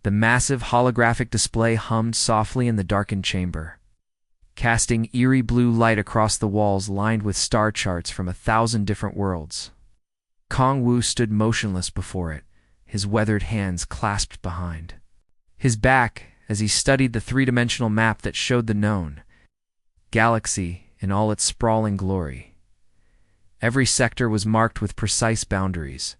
The massive holographic display hummed softly in the darkened chamber, casting eerie blue light across the walls lined with star charts from 1,000 different worlds. Kong Wu stood motionless before it, his weathered hands clasped behind his back as he studied the three-dimensional map that showed the known galaxy in all its sprawling glory. Every sector was marked with precise boundaries.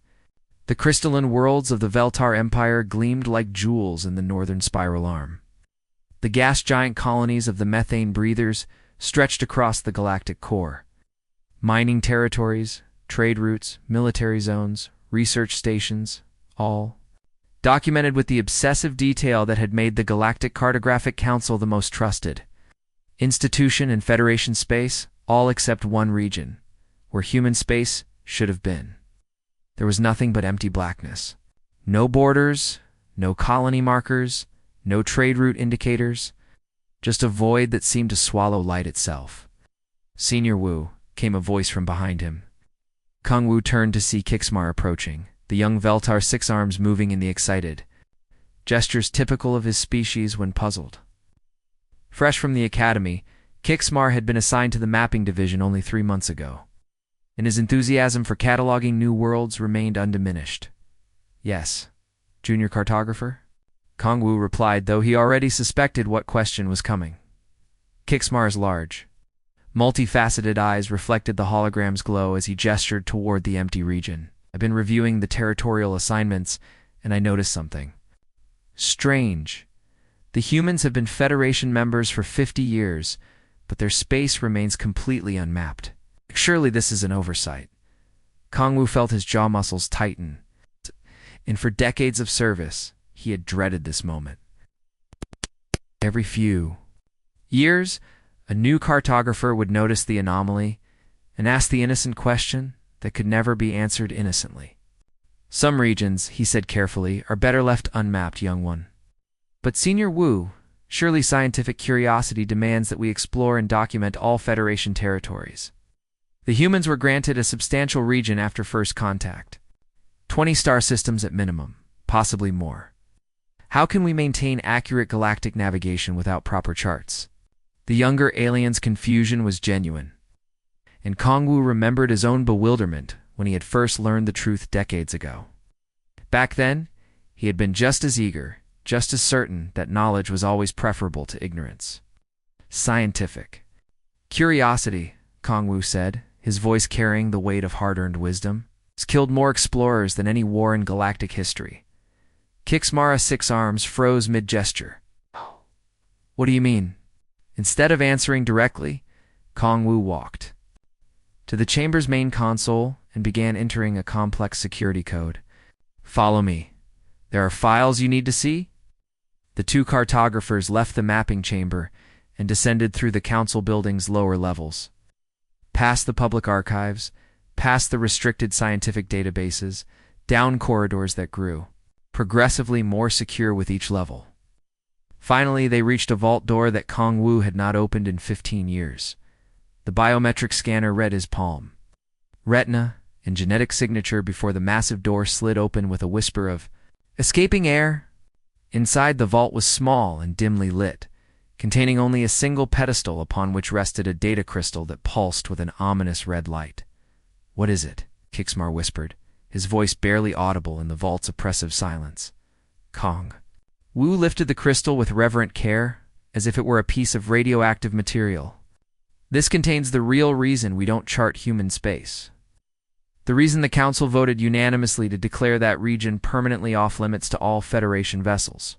The crystalline worlds of the Veltar Empire gleamed like jewels in the northern spiral arm. The gas giant colonies of the methane breathers stretched across the galactic core. Mining territories, trade routes, military zones, research stations, all documented with the obsessive detail that had made the Galactic Cartographic Council the most trusted institution in Federation space, all except one region, where human space should have been. There was nothing but empty blackness. No borders, no colony markers, no trade route indicators, just a void that seemed to swallow light itself. "Senior Wu," came a voice from behind him. Kong Wu turned to see Kixmar approaching, the young Veltar six arms moving in the excited gestures typical of his species when puzzled. Fresh from the academy, Kixmar had been assigned to the mapping division only 3 months ago, and his enthusiasm for cataloging new worlds remained undiminished. "Yes, junior cartographer?" Kong Wu replied, though he already suspected what question was coming. Kixmar's large, multifaceted eyes reflected the hologram's glow as he gestured toward the empty region. "I've been reviewing the territorial assignments, and I noticed something strange. The humans have been Federation members for 50 years, but their space remains completely unmapped. Surely this is an oversight." Kong Wu felt his jaw muscles tighten, and for decades of service, he had dreaded this moment. Every few years, a new cartographer would notice the anomaly and ask the innocent question that could never be answered innocently. "Some regions," he said carefully, "are better left unmapped, young one." "But Senior Wu, surely scientific curiosity demands that we explore and document all Federation territories." The humans were granted a substantial region after first contact. 20 star systems at minimum, possibly more. How can we maintain accurate galactic navigation without proper charts? The younger alien's confusion was genuine, and Kong Wu remembered his own bewilderment when he had first learned the truth decades ago. Back then, he had been just as eager, just as certain that knowledge was always preferable to ignorance. "Scientific curiosity," Kong Wu said, his voice carrying the weight of hard-earned wisdom, "has killed more explorers than any war in galactic history." Kixmara Six Arms froze mid-gesture. "What do you mean?" Instead of answering directly, Kong Wu walked to the chamber's main console and began entering a complex security code. "Follow me. There are files you need to see?" The two cartographers left the mapping chamber and descended through the council building's lower levels. Past the public archives, past the restricted scientific databases, down corridors that grew progressively more secure with each level. Finally, they reached a vault door that Kong Wu had not opened in 15 years. The biometric scanner read his palm, retina, and genetic signature before the massive door slid open with a whisper of escaping air. Inside, the vault was small and dimly lit, containing only a single pedestal upon which rested a data crystal that pulsed with an ominous red light. "What is it?" Kixmar whispered, his voice barely audible in the vault's oppressive silence. "Kong." Wu lifted the crystal with reverent care, as if it were a piece of radioactive material. "This contains the real reason we don't chart human space. The reason the Council voted unanimously to declare that region permanently off-limits to all Federation vessels."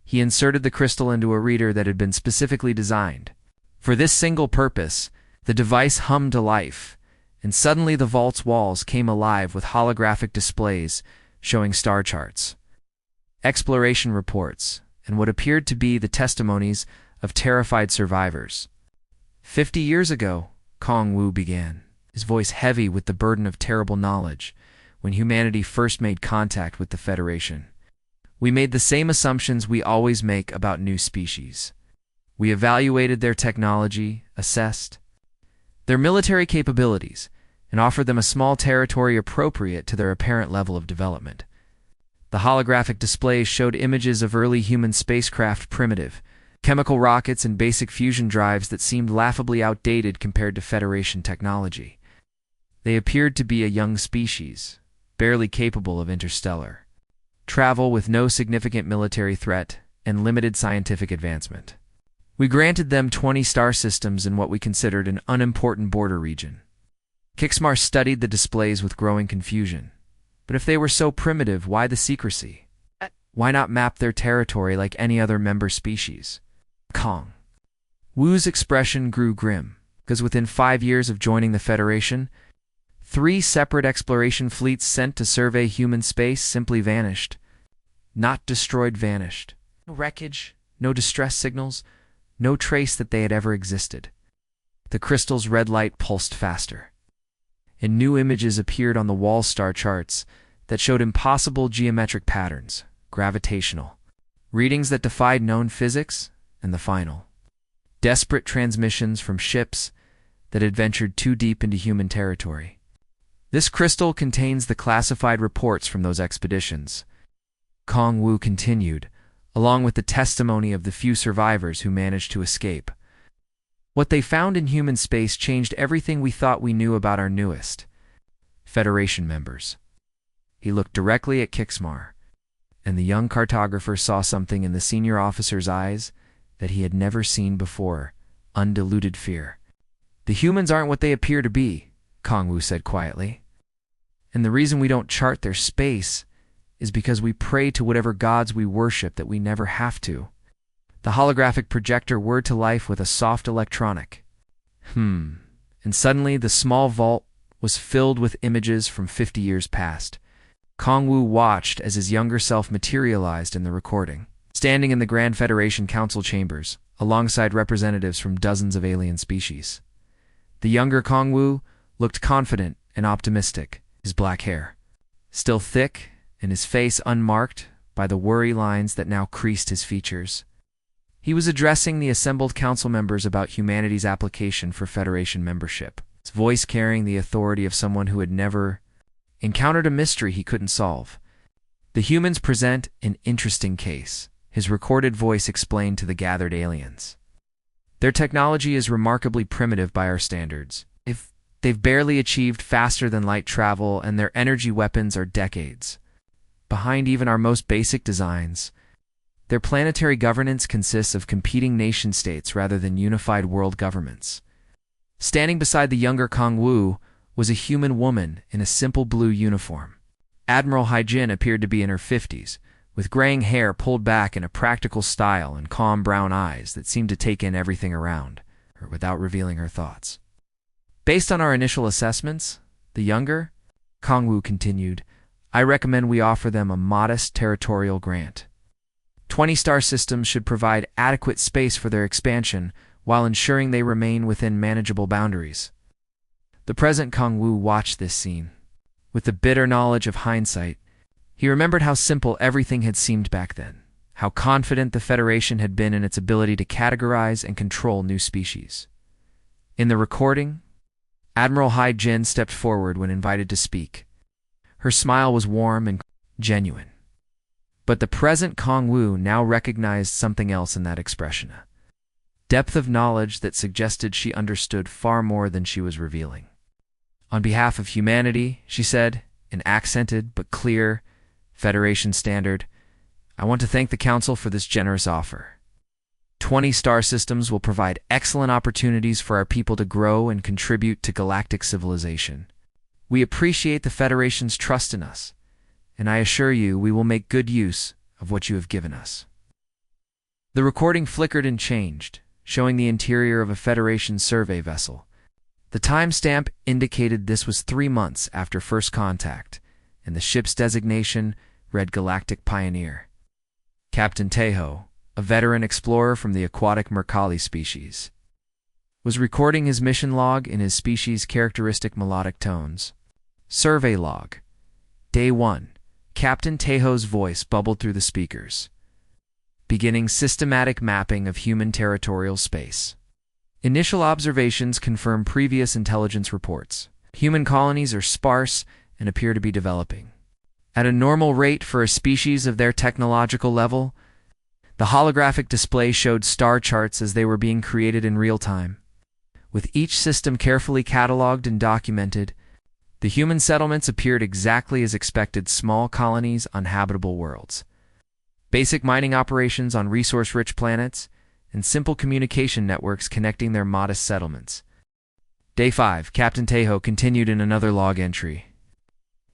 He inserted the crystal into a reader that had been specifically designed for this single purpose. The device hummed to life, and suddenly the vault's walls came alive with holographic displays showing star charts, exploration reports, and what appeared to be the testimonies of terrified survivors. 50 years ago, Kong Wu began, his voice heavy with the burden of terrible knowledge, when humanity first made contact with the Federation. We made the same assumptions we always make about new species. We evaluated their technology, assessed their military capabilities, and offered them a small territory appropriate to their apparent level of development. The holographic displays showed images of early human spacecraft primitive, chemical rockets and basic fusion drives that seemed laughably outdated compared to Federation technology. They appeared to be a young species, barely capable of interstellar travel with no significant military threat and limited scientific advancement. We granted them 20 star systems in what we considered an unimportant border region. Kixmar studied the displays with growing confusion. But if they were so primitive, why the secrecy? Why not map their territory like any other member species? Kong Wu's expression grew grim, because within 5 years of joining the Federation, 3 separate exploration fleets sent to survey human space simply vanished. Not destroyed, vanished. No wreckage, no distress signals, no trace that they had ever existed. The crystal's red light pulsed faster, and new images appeared on the wall star charts that showed impossible geometric patterns, gravitational, readings that defied known physics, and the final, desperate transmissions from ships that had ventured too deep into human territory. This crystal contains the classified reports from those expeditions, Kong Wu continued, along with the testimony of the few survivors who managed to escape. What they found in human space changed everything we thought we knew about our newest Federation members. He looked directly at Kixmar, and the young cartographer saw something in the senior officer's eyes that he had never seen before: undiluted fear. The humans aren't what they appear to be, Kong Wu said quietly. And the reason we don't chart their space is because we pray to whatever gods we worship that we never have to. The holographic projector whirred to life with a soft electronic. And suddenly the small vault was filled with images from 50 years past. Kong Wu watched as his younger self materialized in the recording, standing in the Grand Federation Council chambers, alongside representatives from dozens of alien species. The younger Kong Wu looked confident and optimistic, his black hair still thick and his face unmarked by the worry lines that now creased his features. He was addressing the assembled council members about humanity's application for Federation membership, his voice carrying the authority of someone who had never encountered a mystery he couldn't solve. The humans present an interesting case, his recorded voice explained to the gathered aliens. Their technology is remarkably primitive by our standards. If they've barely achieved faster-than-light travel, and their energy weapons are decades behind even our most basic designs. Their planetary governance consists of competing nation-states rather than unified world governments. Standing beside the younger Kong Wu was a human woman in a simple blue uniform. Admiral Haijin appeared to be in her 50s, with graying hair pulled back in a practical style and calm brown eyes that seemed to take in everything around her without revealing her thoughts. Based on our initial assessments, the younger, Kong Wu continued, I recommend we offer them a modest territorial grant. 20 star systems should provide adequate space for their expansion while ensuring they remain within manageable boundaries. The present Kong Wu watched this scene. With the bitter knowledge of hindsight, he remembered how simple everything had seemed back then, how confident the Federation had been in its ability to categorize and control new species. In the recording, Admiral Haijin stepped forward when invited to speak. Her smile was warm and genuine. But the present Kong Wu now recognized something else in that expression, a depth of knowledge that suggested she understood far more than she was revealing. On behalf of humanity, she said, in accented but clear Federation standard, I want to thank the Council for this generous offer. 20 star systems will provide excellent opportunities for our people to grow and contribute to galactic civilization. We appreciate the Federation's trust in us, and I assure you we will make good use of what you have given us. The recording flickered and changed, showing the interior of a Federation survey vessel. The timestamp indicated this was 3 months after first contact, and the ship's designation read Galactic Pioneer. Captain Tejo, a veteran explorer from the aquatic Mercalli species, was recording his mission log in his species' characteristic melodic tones. Survey log. Day 1. Captain Tejo's voice bubbled through the speakers. Beginning systematic mapping of human territorial space. Initial observations confirm previous intelligence reports. Human colonies are sparse and appear to be developing. At a normal rate for a species of their technological level, the holographic display showed star charts as they were being created in real time. With each system carefully cataloged and documented, the human settlements appeared exactly as expected: small colonies on habitable worlds, basic mining operations on resource-rich planets, and simple communication networks connecting their modest settlements. Day 5, Captain Tejo continued in another log entry.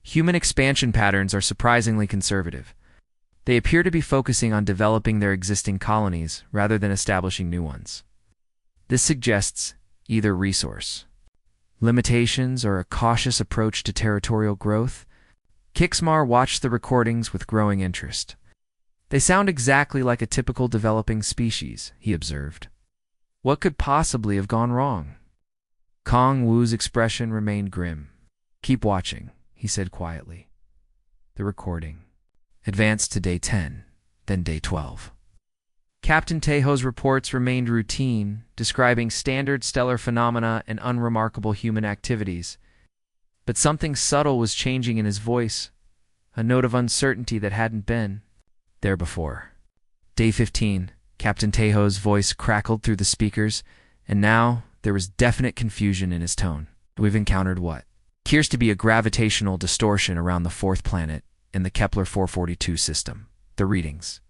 Human expansion patterns are surprisingly conservative. They appear to be focusing on developing their existing colonies rather than establishing new ones. This suggests either resource limitations or a cautious approach to territorial growth. Kixmar watched the recordings with growing interest. They sound exactly like a typical developing species, he observed. What could possibly have gone wrong? Kong Wu's expression remained grim. Keep watching, he said quietly. The recording advanced to day 10, then day 12. Captain Tejo's reports remained routine, describing standard stellar phenomena and unremarkable human activities. But something subtle was changing in his voice, a note of uncertainty that hadn't been there before. Day 15, Captain Tejo's voice crackled through the speakers, and now there was definite confusion in his tone. We've encountered what appears to be a gravitational distortion around the fourth planet in the Kepler 442 system. The readings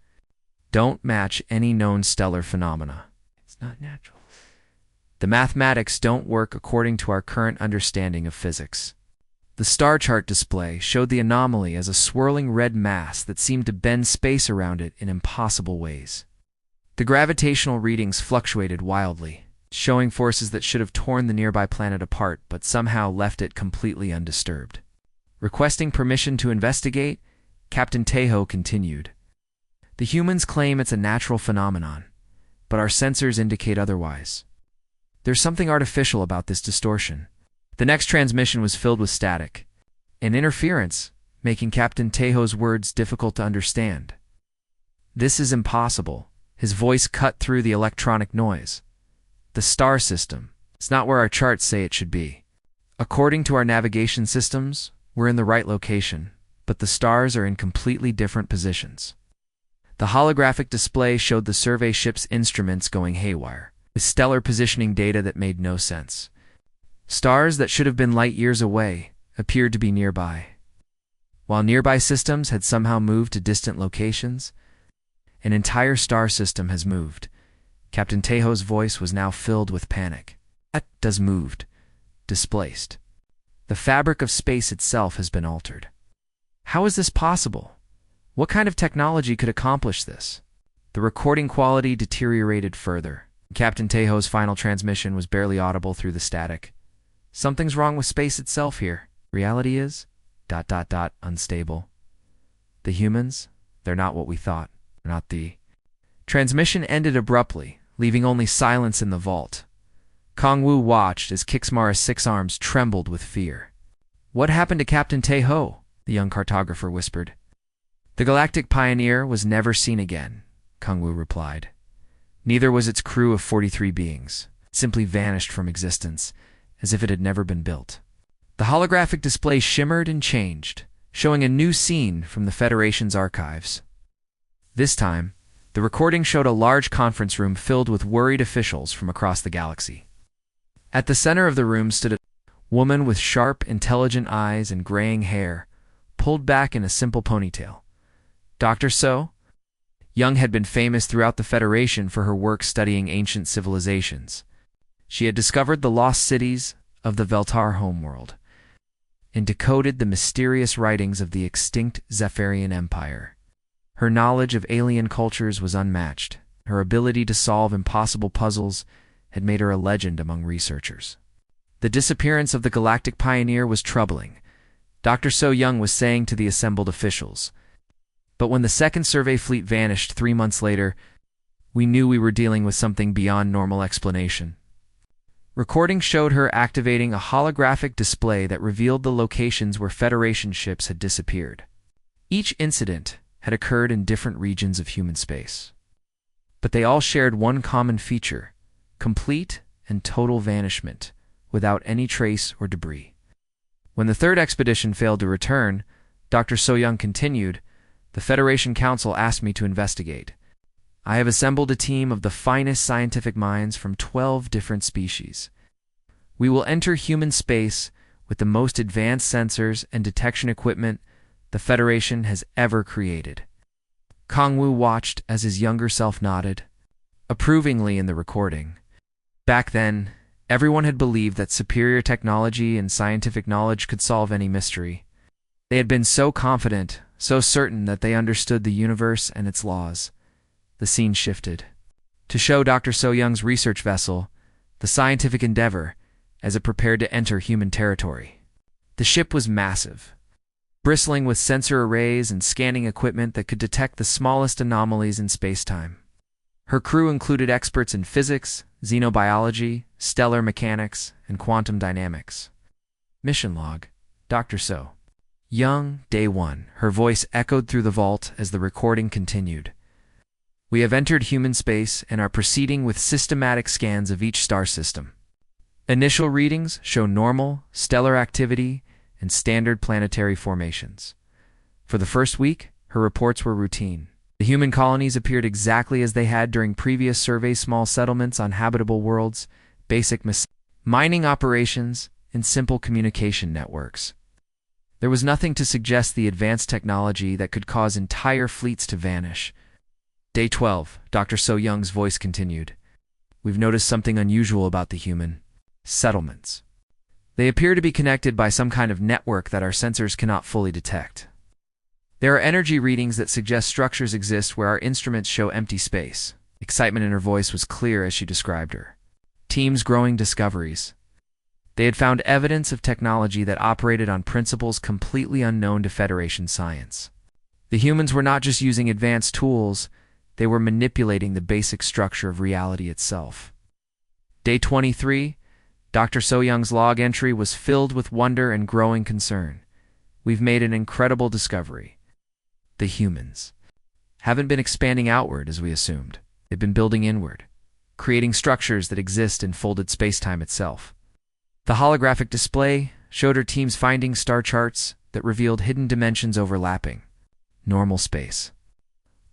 don't match any known stellar phenomena. It's not natural. The mathematics don't work according to our current understanding of physics. The star chart display showed the anomaly as a swirling red mass that seemed to bend space around it in impossible ways. The gravitational readings fluctuated wildly, showing forces that should have torn the nearby planet apart but somehow left it completely undisturbed. Requesting permission to investigate, Captain Tejo continued. The humans claim it's a natural phenomenon, but our sensors indicate otherwise. There's something artificial about this distortion. The next transmission was filled with static, an interference, making Captain Tejo's words difficult to understand. This is impossible. His voice cut through the electronic noise. The star system, it's not where our charts say it should be. According to our navigation systems, we're in the right location, but the stars are in completely different positions. The holographic display showed the survey ship's instruments going haywire, with stellar positioning data that made no sense. Stars that should have been light years away appeared to be nearby. While nearby systems had somehow moved to distant locations, an entire star system has moved. Captain Tejo's voice was now filled with panic. That does moved, displaced. The fabric of space itself has been altered. How is this possible? What kind of technology could accomplish this? The recording quality deteriorated further. Captain Tejo's final transmission was barely audible through the static. Something's wrong with space itself here. Reality is ... unstable. The humans, they're not what we thought. They're not the... Transmission ended abruptly, leaving only silence in the vault. Kong Wu watched as Kixmara's 6 arms trembled with fear. What happened to Captain Tejo? The young cartographer whispered. The Galactic Pioneer was never seen again, Kong Wu replied. Neither was its crew of 43 beings. It simply vanished from existence, as if it had never been built. The holographic display shimmered and changed, showing a new scene from the Federation's archives. This time, the recording showed a large conference room filled with worried officials from across the galaxy. At the center of the room stood a woman with sharp, intelligent eyes and graying hair, pulled back in a simple ponytail. Dr. So? Young had been famous throughout the Federation for her work studying ancient civilizations. She had discovered the lost cities of the Veltar homeworld and decoded the mysterious writings of the extinct Zephyrian Empire. Her knowledge of alien cultures was unmatched. Her ability to solve impossible puzzles had made her a legend among researchers. The disappearance of the Galactic Pioneer was troubling, Dr. So Young was saying to the assembled officials. But when the second survey fleet vanished 3 months later, we knew we were dealing with something beyond normal explanation. Recordings showed her activating a holographic display that revealed the locations where Federation ships had disappeared. Each incident had occurred in different regions of human space. But they all shared one common feature: complete and total vanishment, without any trace or debris. When the third expedition failed to return, Dr. So-young continued, "The Federation Council asked me to investigate. I have assembled a team of the finest scientific minds from 12 different species. We will enter human space with the most advanced sensors and detection equipment the Federation has ever created." Kong-woo watched as his younger self nodded approvingly in the recording. Back then, everyone had believed that superior technology and scientific knowledge could solve any mystery. They had been so confident, so certain that they understood the universe and its laws. The scene shifted to show Dr. So-young's research vessel, the Scientific Endeavor, as it prepared to enter human territory. The ship was massive, bristling with sensor arrays and scanning equipment that could detect the smallest anomalies in space-time. Her crew included experts in physics, xenobiology, stellar mechanics, and quantum dynamics. Mission log, Dr. So-young, Day 1. Her voice echoed through the vault as the recording continued. "We have entered human space and are proceeding with systematic scans of each star system. Initial readings show normal, stellar activity and standard planetary formations. For the first week, her reports were routine. The human colonies appeared exactly as they had during previous surveys: small settlements on habitable worlds, basic mining operations, and simple communication networks. There was nothing to suggest the advanced technology that could cause entire fleets to vanish." Day 12, Dr. So-young's voice continued. "We've noticed something unusual about the human settlements. They appear to be connected by some kind of network that our sensors cannot fully detect. There are energy readings that suggest structures exist where our instruments show empty space." Excitement in her voice was clear as she described her team's growing discoveries. They had found evidence of technology that operated on principles completely unknown to Federation science. The humans were not just using advanced tools, they were manipulating the basic structure of reality itself. Day 23, Dr. So-young's log entry was filled with wonder and growing concern. "We've made an incredible discovery. The humans haven't been expanding outward as we assumed. They've been building inward, creating structures that exist in folded space-time itself." The holographic display showed her team's finding star charts that revealed hidden dimensions overlapping normal space.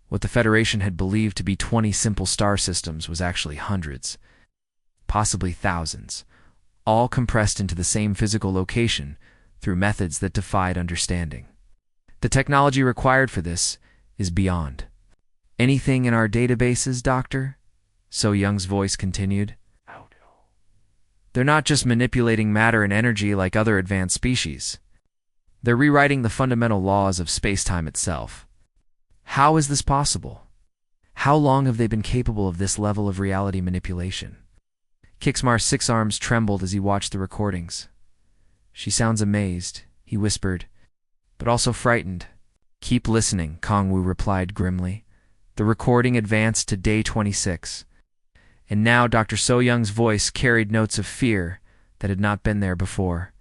What the Federation had believed to be 20 simple star systems was actually hundreds, possibly thousands, all compressed into the same physical location through methods that defied understanding. "The technology required for this is beyond anything in our databases, Dr. So-young's voice continued. "They're not just manipulating matter and energy like other advanced species. They're rewriting the fundamental laws of space-time itself. How is this possible? How long have they been capable of this level of reality manipulation?" Kixmar's 6 arms trembled as he watched the recordings. "She sounds amazed," he whispered, "but also frightened." "Keep listening," Kong-woo replied grimly. The recording advanced to day 26. And now Dr. So-young's voice carried notes of fear that had not been there before.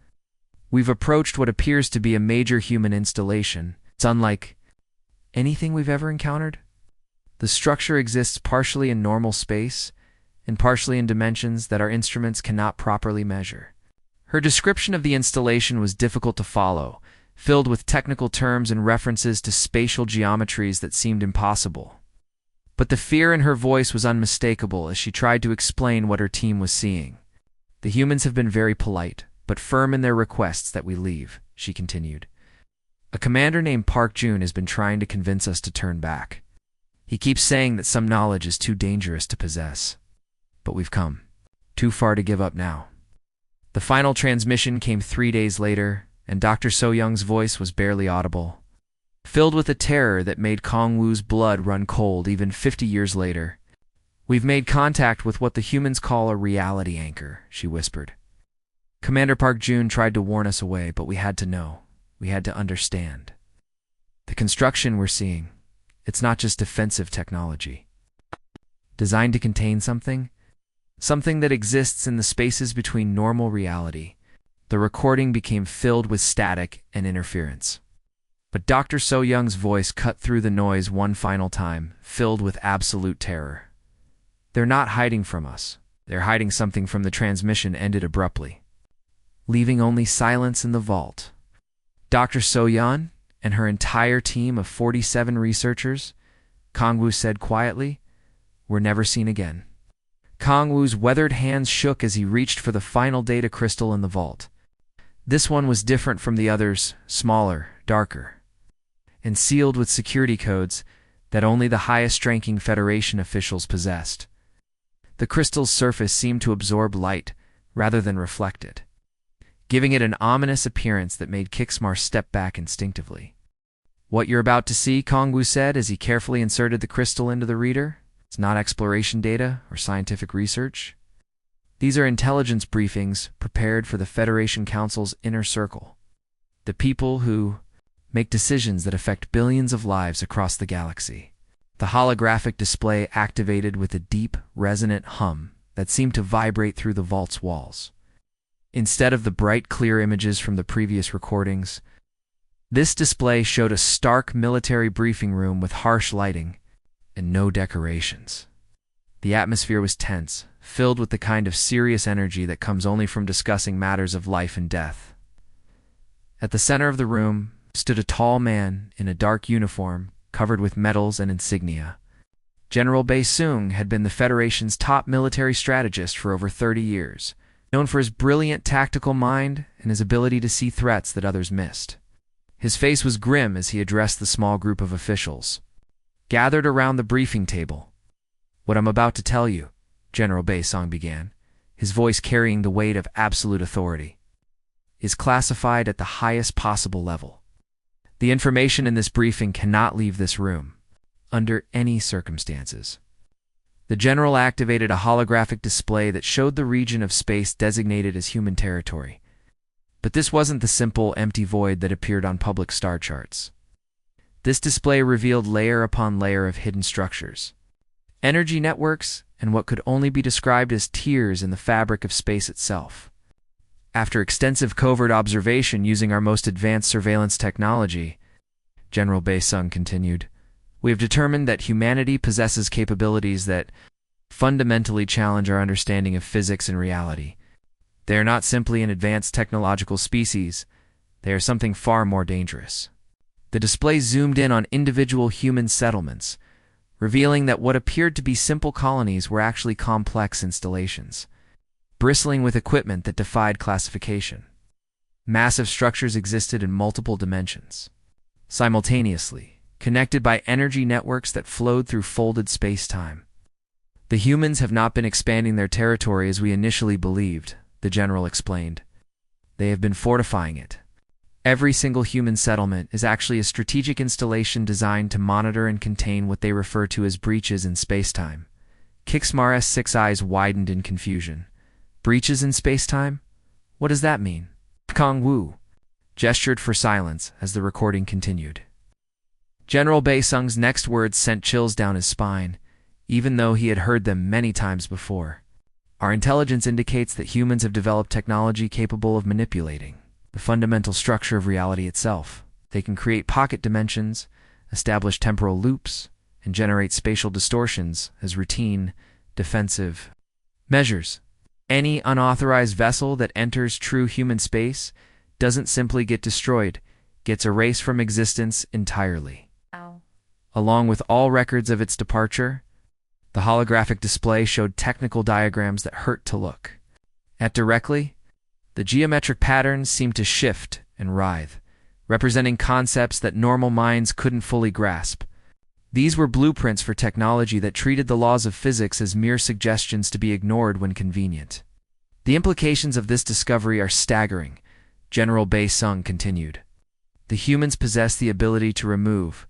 "We've approached what appears to be a major human installation. It's unlike anything we've ever encountered. The structure exists partially in normal space and partially in dimensions that our instruments cannot properly measure." Her description of the installation was difficult to follow, filled with technical terms and references to spatial geometries that seemed impossible. But the fear in her voice was unmistakable as she tried to explain what her team was seeing. "The humans have been very polite, but firm in their requests that we leave," she continued. "A commander named Park Jun has been trying to convince us to turn back. He keeps saying that some knowledge is too dangerous to possess. But we've come too far to give up now." The final transmission came 3 days later, and Dr. So-young's voice was barely audible, filled with a terror that made Kong-woo's blood run cold even 50 years later. "We've made contact with what the humans call a reality anchor," she whispered. "Commander Park Jun tried to warn us away, but we had to know. We had to understand. The construction we're seeing, it's not just defensive technology. Designed to contain something that exists in the spaces between normal reality." The recording became filled with static and interference. But Dr. So-young's voice cut through the noise one final time, filled with absolute terror. "They're not hiding from us. They're hiding something from." The transmission ended abruptly, leaving only silence in the vault. Dr. So-young and her entire team of 47 researchers, Kongwu said quietly, were never seen again. Kongwu's weathered hands shook as he reached for the final data crystal in the vault. This one was different from the others, smaller, darker, and sealed with security codes that only the highest-ranking Federation officials possessed. The crystal's surface seemed to absorb light rather than reflect it, giving it an ominous appearance that made Kixmar step back instinctively. "What you're about to see," Kongwu said as he carefully inserted the crystal into the reader, "it's not exploration data or scientific research. These are intelligence briefings prepared for the Federation Council's inner circle, the people who make decisions that affect billions of lives across the galaxy." The holographic display activated with a deep, resonant hum that seemed to vibrate through the vault's walls. Instead of the bright, clear images from the previous recordings, this display showed a stark military briefing room with harsh lighting and no decorations. The atmosphere was tense, filled with the kind of serious energy that comes only from discussing matters of life and death. At the center of the room stood a tall man in a dark uniform covered with medals and insignia. General Bei Sung had been the Federation's top military strategist for over 30 years, known for his brilliant tactical mind and his ability to see threats that others missed. His face was grim as he addressed the small group of officials gathered around the briefing table. "What I'm about to tell you," General Bei Sung began, his voice carrying the weight of absolute authority, "is classified at the highest possible level. The information in this briefing cannot leave this room, under any circumstances." The general activated a holographic display that showed the region of space designated as human territory. But this wasn't the simple, empty void that appeared on public star charts. This display revealed layer upon layer of hidden structures, energy networks, and what could only be described as tiers in the fabric of space itself. After extensive covert observation using our most advanced surveillance technology, General Bei Sung continued, "we have determined that humanity possesses capabilities that fundamentally challenge our understanding of physics and reality. They are not simply an advanced technological species, they are something far more dangerous." The display zoomed in on individual human settlements, revealing that what appeared to be simple colonies were actually complex installations, bristling with equipment that defied classification. Massive structures existed in multiple dimensions, simultaneously, connected by energy networks that flowed through folded space-time. "The humans have not been expanding their territory as we initially believed," the general explained. "They have been fortifying it. Every single human settlement is actually a strategic installation designed to monitor and contain what they refer to as breaches in space-time." Kixmar's 6 eyes widened in confusion. "Breaches in space-time? What does that mean?" Kongwu gestured for silence as the recording continued. General Bei Sung's next words sent chills down his spine, even though he had heard them many times before. "Our intelligence indicates that humans have developed technology capable of manipulating the fundamental structure of reality itself. They can create pocket dimensions, establish temporal loops, and generate spatial distortions as routine, defensive measures. Any unauthorized vessel that enters true human space doesn't simply get destroyed, gets erased from existence entirely. Ow. Along with all records of its departure, the holographic display showed technical diagrams that hurt to look at directly. The geometric patterns seemed to shift and writhe, representing concepts that normal minds couldn't fully grasp. These were blueprints for technology that treated the laws of physics as mere suggestions to be ignored when convenient. "The implications of this discovery are staggering," General Bei Sung continued. "The humans possess the ability to remove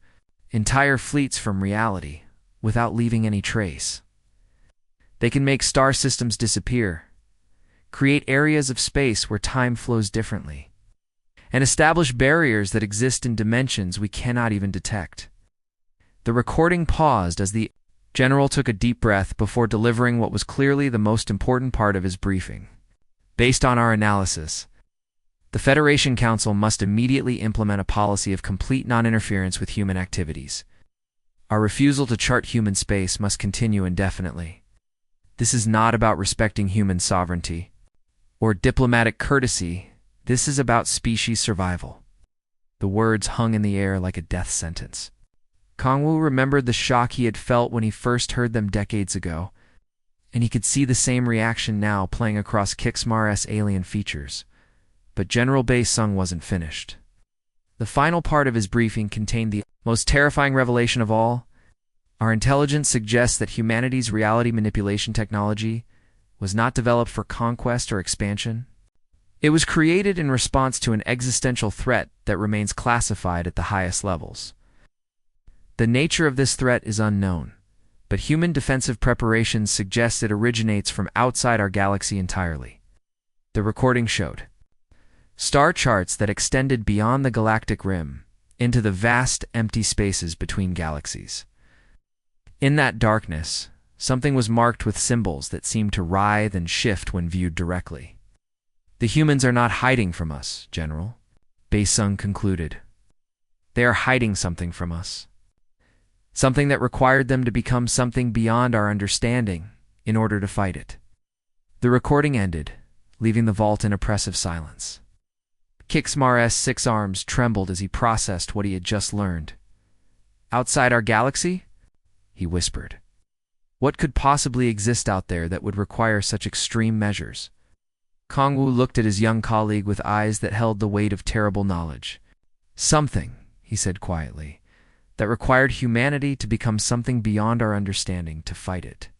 entire fleets from reality without leaving any trace. They can make star systems disappear, create areas of space where time flows differently, and establish barriers that exist in dimensions we cannot even detect." The recording paused as the general took a deep breath before delivering what was clearly the most important part of his briefing. "Based on our analysis, the Federation Council must immediately implement a policy of complete non-interference with human activities. Our refusal to chart human space must continue indefinitely. This is not about respecting human sovereignty or diplomatic courtesy. This is about species survival." The words hung in the air like a death sentence. Kongwu remembered the shock he had felt when he first heard them decades ago, and he could see the same reaction now playing across Kixmar's alien features. But General Bae-sung wasn't finished. The final part of his briefing contained the most terrifying revelation of all. Our intelligence suggests that humanity's reality manipulation technology was not developed for conquest or expansion. It was created in response to an existential threat that remains classified at the highest levels. The nature of this threat is unknown, but human defensive preparations suggest it originates from outside our galaxy entirely. The recording showed star charts that extended beyond the galactic rim into the vast empty spaces between galaxies. In that darkness, something was marked with symbols that seemed to writhe and shift when viewed directly. The humans are not hiding from us, General, Bae-sung concluded. They are hiding something from us. Something that required them to become something beyond our understanding in order to fight it. The recording ended, leaving the vault in oppressive silence. Kixmar's 6 arms trembled as he processed what he had just learned. Outside our galaxy? He whispered. What could possibly exist out there that would require such extreme measures? Kongwu looked at his young colleague with eyes that held the weight of terrible knowledge. Something, he said quietly, that required humanity to become something beyond our understanding to fight it.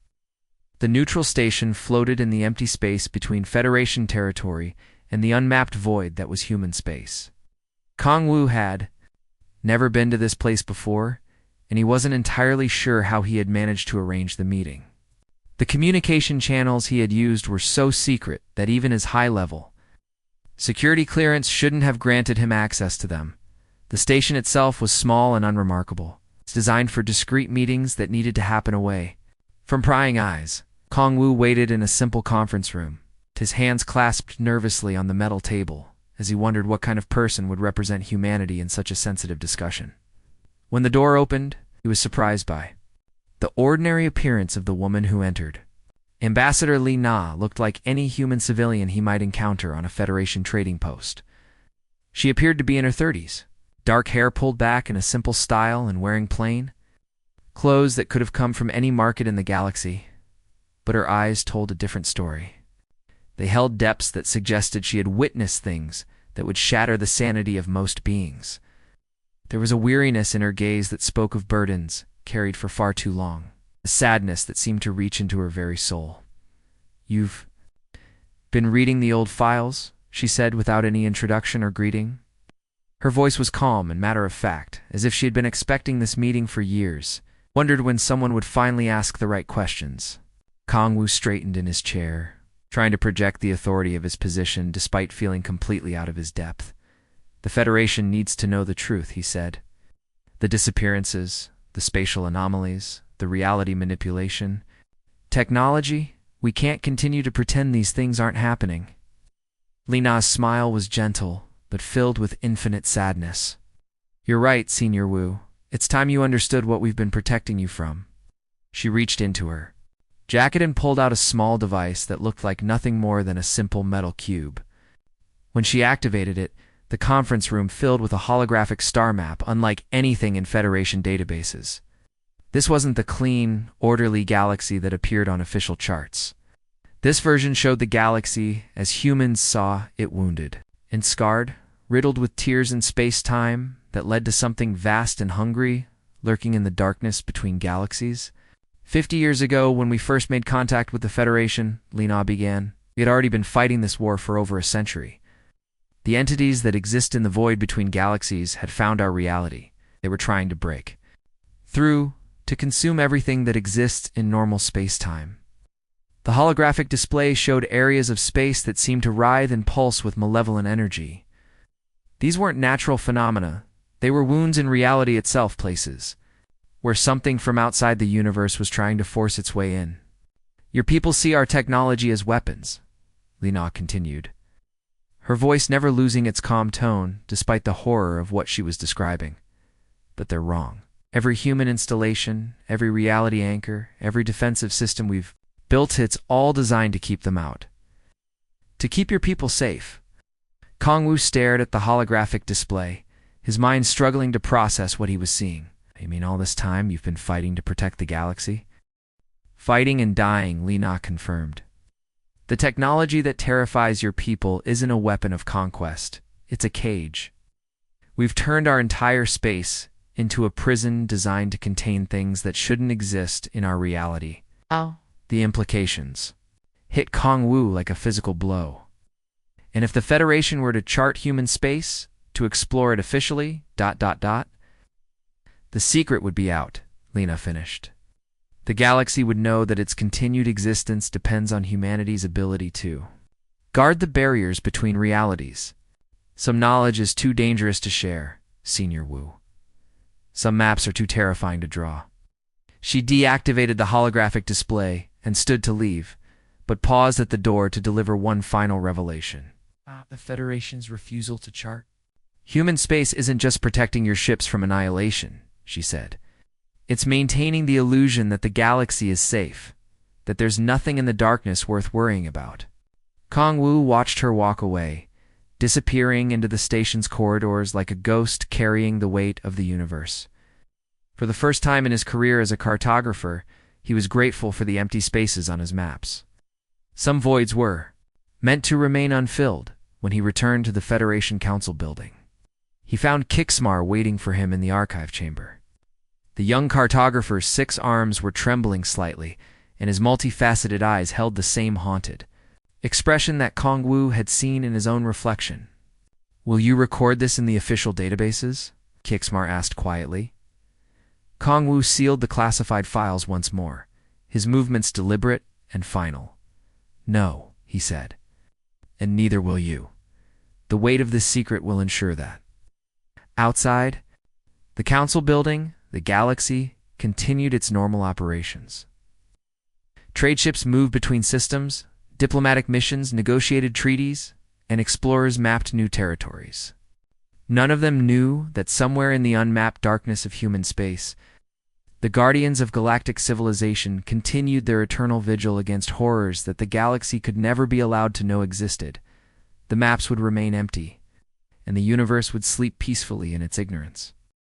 The neutral station floated in the empty space between Federation territory and the unmapped void that was human space. Kongwu had never been to this place before, and he wasn't entirely sure how he had managed to arrange the meeting. The communication channels he had used were so secret that even his high-level security clearance shouldn't have granted him access to them. The station itself was small and unremarkable. It's designed for discreet meetings that needed to happen away from prying eyes. Kongwu waited in a simple conference room, his hands clasped nervously on the metal table, as he wondered what kind of person would represent humanity in such a sensitive discussion. When the door opened, he was surprised by the ordinary appearance of the woman who entered. Ambassador Li Na looked like any human civilian he might encounter on a Federation trading post. She appeared to be in her 30s, dark hair pulled back in a simple style and wearing plain clothes that could have come from any market in the galaxy. But her eyes told a different story. They held depths that suggested she had witnessed things that would shatter the sanity of most beings. There was a weariness in her gaze that spoke of burdens carried for far too long, a sadness that seemed to reach into her very soul. "You've been reading the old files?" she said without any introduction or greeting. Her voice was calm and matter-of-fact, as if she had been expecting this meeting for years, wondered when someone would finally ask the right questions. Kongwu straightened in his chair, trying to project the authority of his position despite feeling completely out of his depth. "The Federation needs to know the truth," he said. "The disappearances, the spatial anomalies, the reality manipulation. Technology, we can't continue to pretend these things aren't happening." Li Na's smile was gentle, but filled with infinite sadness. "You're right, Senior Wu. It's time you understood what we've been protecting you from." She reached into her jacket and pulled out a small device that looked like nothing more than a simple metal cube. When she activated it, the conference room filled with a holographic star map unlike anything in Federation databases. This wasn't the clean, orderly galaxy that appeared on official charts. This version showed the galaxy as humans saw it, wounded and scarred, riddled with tears in space-time that led to something vast and hungry lurking in the darkness between galaxies. 50 years ago, when we first made contact with the Federation, Li Na began, we had already been fighting this war for over a century. The entities that exist in the void between galaxies had found our reality. They were trying to break through to consume everything that exists in normal space-time. The holographic display showed areas of space that seemed to writhe and pulse with malevolent energy. These weren't natural phenomena. They were wounds in reality itself, places where something from outside the universe was trying to force its way in. "Your people see our technology as weapons," Li Na continued, her voice never losing its calm tone despite the horror of what she was describing. "But they're wrong. Every human installation, every reality anchor, every defensive system we've built, it's all designed to keep them out. To keep your people safe." Kongwu stared at the holographic display, his mind struggling to process what he was seeing. "You mean all this time you've been fighting to protect the galaxy?" "Fighting and dying," Lena confirmed. "The technology that terrifies your people isn't a weapon of conquest. It's a cage. We've turned our entire space into a prison designed to contain things that shouldn't exist in our reality." Oh. The implications hit Kong Wu like a physical blow. And if the Federation were to chart human space, to explore it officially, ... The secret would be out, Lena finished. The galaxy would know that its continued existence depends on humanity's ability to guard the barriers between realities. Some knowledge is too dangerous to share, Senior Wu. Some maps are too terrifying to draw. She deactivated the holographic display and stood to leave, but paused at the door to deliver one final revelation. The Federation's refusal to chart. "Human space isn't just protecting your ships from annihilation," she said. "It's maintaining the illusion that the galaxy is safe, that there's nothing in the darkness worth worrying about." Kong Wu watched her walk away, disappearing into the station's corridors like a ghost carrying the weight of the universe. For the first time in his career as a cartographer, he was grateful for the empty spaces on his maps. Some voids were meant to remain unfilled when he returned to the Federation Council building. He found Kixmar waiting for him in the archive chamber. The young cartographer's 6 arms were trembling slightly, and his multifaceted eyes held the same haunted expression that Kong Wu had seen in his own reflection. "Will you record this in the official databases?" Kixmar asked quietly. Kong Wu sealed the classified files once more, his movements deliberate and final. "No," he said, "and neither will you. The weight of this secret will ensure that." Outside, the council building, the galaxy, continued its normal operations. Trade ships moved between systems, diplomatic missions negotiated treaties, and explorers mapped new territories. None of them knew that somewhere in the unmapped darkness of human space, the guardians of galactic civilization continued their eternal vigil against horrors that the galaxy could never be allowed to know existed. The maps would remain empty, and the universe would sleep peacefully in its ignorance.